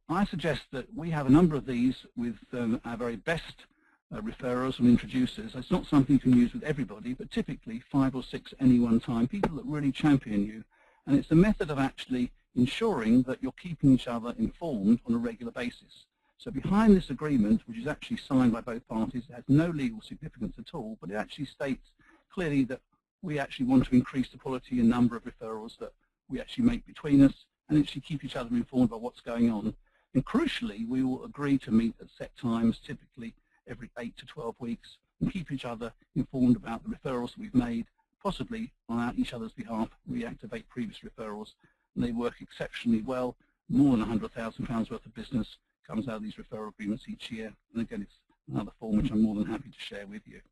I suggest that we have a number of these with our very best referrals and introducers. It's not something you can use with everybody, but typically 5 or 6 at any one time, people that really champion you. And it's a method of actually ensuring that you're keeping each other informed on a regular basis. So behind this agreement, which is actually signed by both parties, it has no legal significance at all, but it actually states clearly that we actually want to increase the quality and number of referrals that we actually make between us, and actually keep each other informed about what's going on. And crucially, we will agree to meet at set times, typically every 8 to 12 weeks, and keep each other informed about the referrals that we've made, possibly on each other's behalf, reactivate previous referrals. And they work exceptionally well. More than £100,000 worth of business comes out of these referral agreements each year. And again, it's another form which I'm more than happy to share with you.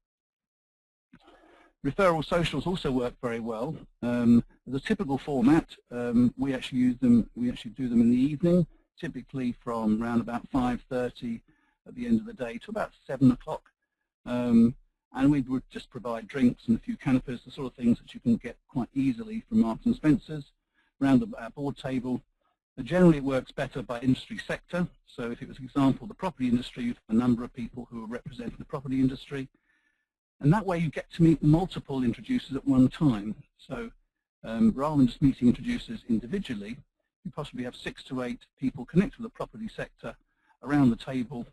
Referral socials also work very well. The typical format, we actually do them in the evening, typically from around about 5:30 at the end of the day to about 7 o'clock. And we would just provide drinks and a few canapes, the sort of things that you can get quite easily from Marks and Spencer's, around our board table. Generally, it works better by industry sector. So if it was, for example, the property industry, you have a number of people who are representing the property industry. And that way you get to meet multiple introducers at one time. So rather than just meeting introducers individually, you possibly have 6 to 8 people connected with the property sector around the table.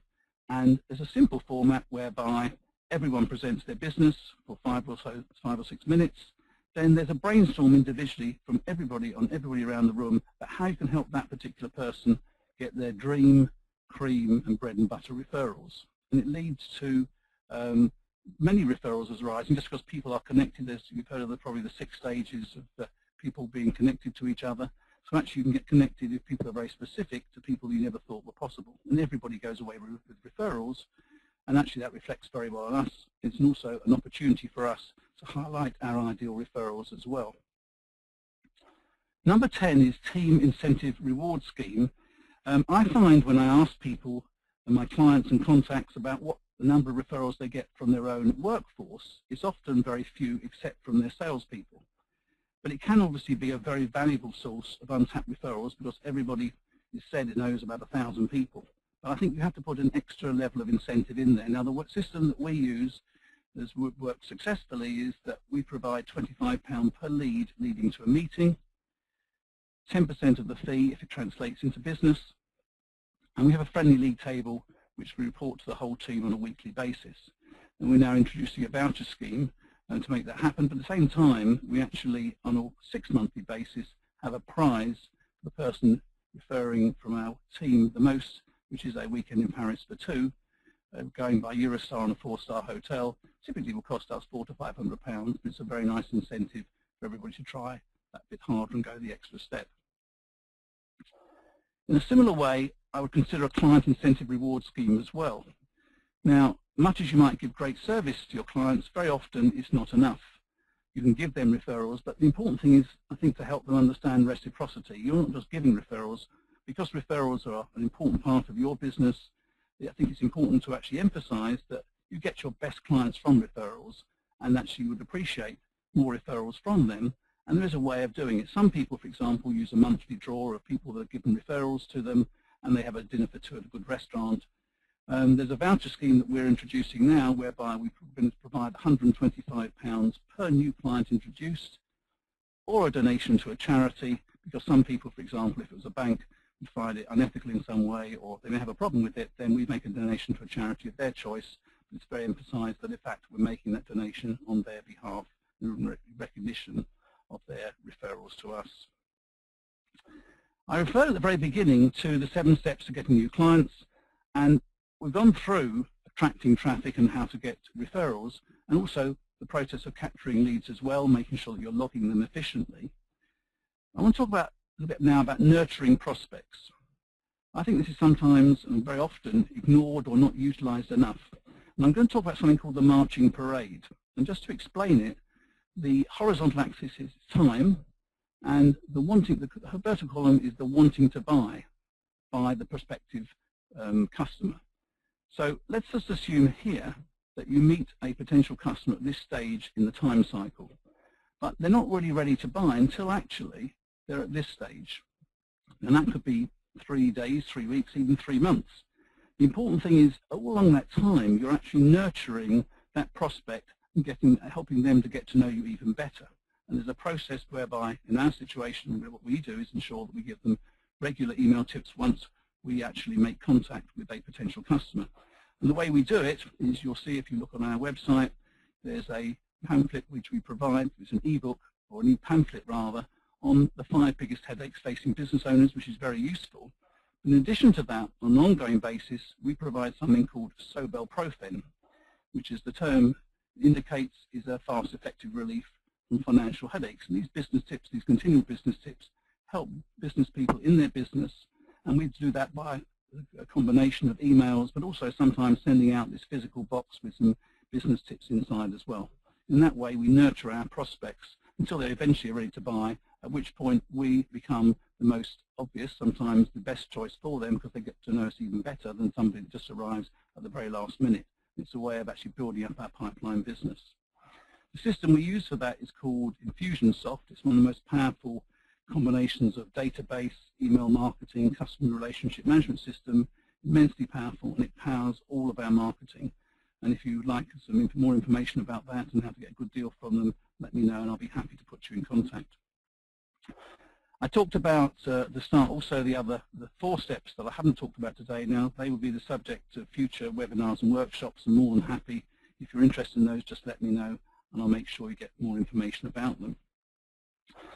And there's a simple format whereby everyone presents their business for 5 or 6 minutes. Then there's a brainstorm individually from everybody around the room about how you can help that particular person get their dream, cream and bread and butter referrals. And it leads to many referrals as arising just because people are connected. As you've heard of probably the 6 stages of people being connected to each other. So actually you can get connected if people are very specific to people you never thought were possible. And everybody goes away with referrals, and actually that reflects very well on us. It's also an opportunity for us to highlight our ideal referrals as well. Number 10 is Team Incentive Reward Scheme. I find when I ask people and my clients and contacts about what the number of referrals they get from their own workforce, it's often very few except from their salespeople. But it can obviously be a very valuable source of untapped referrals because everybody is said it knows about 1,000 people. but I think you have to put an extra level of incentive in there. Now, the system that we use has worked successfully is that we provide £25 per lead leading to a meeting, 10% of the fee if it translates into business, and we have a friendly league table which we report to the whole team on a weekly basis. And we're now introducing a voucher scheme to make that happen, but at the same time we actually on a 6-monthly basis have a prize for the person referring from our team the most, which is a weekend in Paris for 2, going by Eurostar on a 4-star hotel. Typically will cost us £400 to £500, but it's a very nice incentive for everybody to try that bit harder and go the extra step. In a similar way, I would consider a client incentive reward scheme as well. Now, much as you might give great service to your clients, very often it's not enough. You can give them referrals, but the important thing is, I think, to help them understand reciprocity. You're not just giving referrals. Because referrals are an important part of your business, I think it's important to actually emphasize that you get your best clients from referrals, and actually you would appreciate more referrals from them. And there is a way of doing it. Some people, for example, use a monthly draw of people that are given referrals to them, and they have a dinner for 2 at a good restaurant. There's a voucher scheme that we're introducing now whereby we're going to provide £125 per new client introduced, or a donation to a charity, because some people, for example, if it was a bank, would find it unethical in some way, or they may have a problem with it, then we make a donation to a charity of their choice. It's very emphasised that in fact we're making that donation on their behalf in recognition of their referrals to us. I referred at the very beginning to the 7 steps to getting new clients, and we've gone through attracting traffic and how to get referrals, and also the process of capturing leads as well, making sure that you're logging them efficiently. I want to talk about a little bit now about nurturing prospects. I think this is sometimes and very often ignored or not utilized enough. And I'm going to talk about something called the marching parade. And just to explain it, the horizontal axis is time, and the vertical column is the wanting to buy by the prospective customer. So let's just assume here that you meet a potential customer at this stage in the time cycle, but they're not really ready to buy until actually they're at this stage. And that could be 3 days, 3 weeks, even 3 months. The important thing is, all along that time, you're actually nurturing that prospect and helping them to get to know you even better. And there's a process whereby, in our situation, what we do is ensure that we give them regular email tips once we actually make contact with a potential customer. And the way we do it is, you'll see if you look on our website, there's a pamphlet which we provide. It's an e-book, or an e-pamphlet rather, on the 5 biggest headaches facing business owners, which is very useful. In addition to that, on an ongoing basis, we provide something called Nobel, which is the term indicates is a fast, effective relief from financial headaches. And these business tips, these continual business tips, help business people in their business, and we do that by a combination of emails, but also sometimes sending out this physical box with some business tips inside as well. In that way, we nurture our prospects until they're eventually ready to buy, at which point we become the most obvious, sometimes the best choice for them, because they get to know us even better than somebody that just arrives at the very last minute. It's a way of actually building up our pipeline business. The system we use for that is called Infusionsoft. It's one of the most powerful combinations of database, email marketing, customer relationship management system, immensely powerful, and it powers all of our marketing. And if you'd like some more information about that and how to get a good deal from them, let me know and I'll be happy to put you in contact. I talked about the start also the 4 steps that I haven't talked about today. Now they will be the subject of future webinars and workshops, and more than happy, if you're interested in those, just let me know and I'll make sure you get more information about them.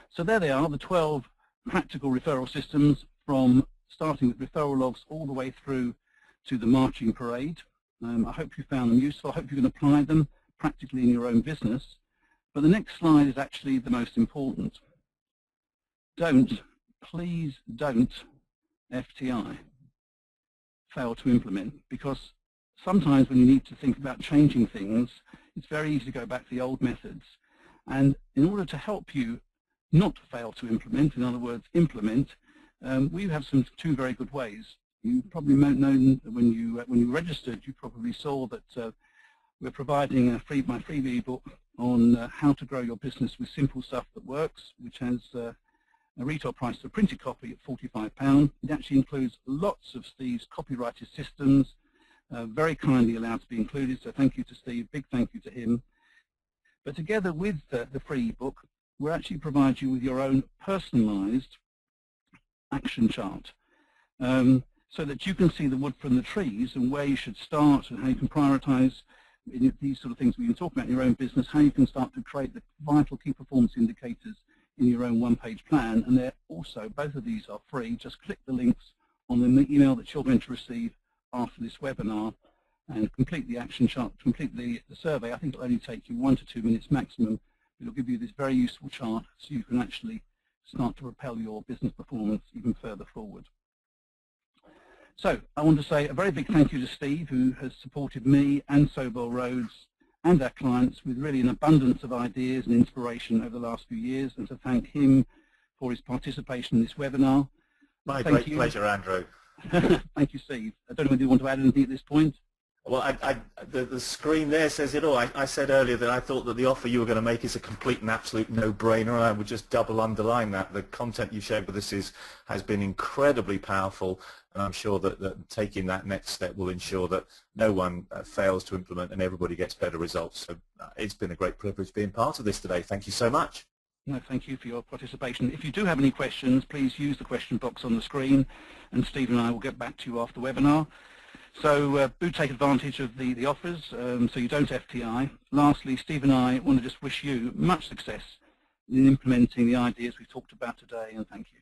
So there they are, the 12 practical referral systems, from starting with referral logs all the way through to the marching parade. I hope you found them useful. I hope you can apply them practically in your own business. But the next slide is actually the most important. Please don't, FTI, fail to implement, because sometimes when you need to think about changing things, it's very easy to go back to the old methods. And in order to help you not fail to implement, in other words, implement, we have 2 very good ways. You probably might know when you registered, you probably saw that we're providing my freebie book on how to grow your business with simple stuff that works, which has a retail price of a printed copy at £45. It actually includes lots of Steve's copyrighted systems, very kindly allowed to be included, so thank you to Steve, big thank you to him. But together with the free ebook, we'll actually provide you with your own personalised action chart, so that you can see the wood from the trees and where you should start and how you can prioritise these sort of things we can talk about in your own business, how you can start to create the vital key performance indicators in your own one-page plan. And they're also, both of these are free. Just click the links on the email that you're going to receive after this webinar and complete the action chart, complete the survey. I think it'll only take you 1 to 2 minutes maximum. It'll give you this very useful chart so you can actually start to propel your business performance even further forward. So I want to say a very big thank you to Steve, who has supported me and Nobel Rhodes and our clients with really an abundance of ideas and inspiration over the last few years, and to thank him for his participation in this webinar. My great pleasure, Andrew. Thank you, Steve. I don't know whether you want to add anything at this point. Well, the screen there says it all. I said earlier that I thought that the offer you were going to make is a complete and absolute no-brainer, and I would just double underline that. The content you shared with us has been incredibly powerful, and I'm sure that taking that next step will ensure that no one fails to implement and everybody gets better results. So it's been a great privilege being part of this today. Thank you so much. No, thank you for your participation. If you do have any questions, please use the question box on the screen, and Steve and I will get back to you after the webinar. So do take advantage of the offers, so you don't FTI. Lastly, Steve and I want to just wish you much success in implementing the ideas we've talked about today, and thank you.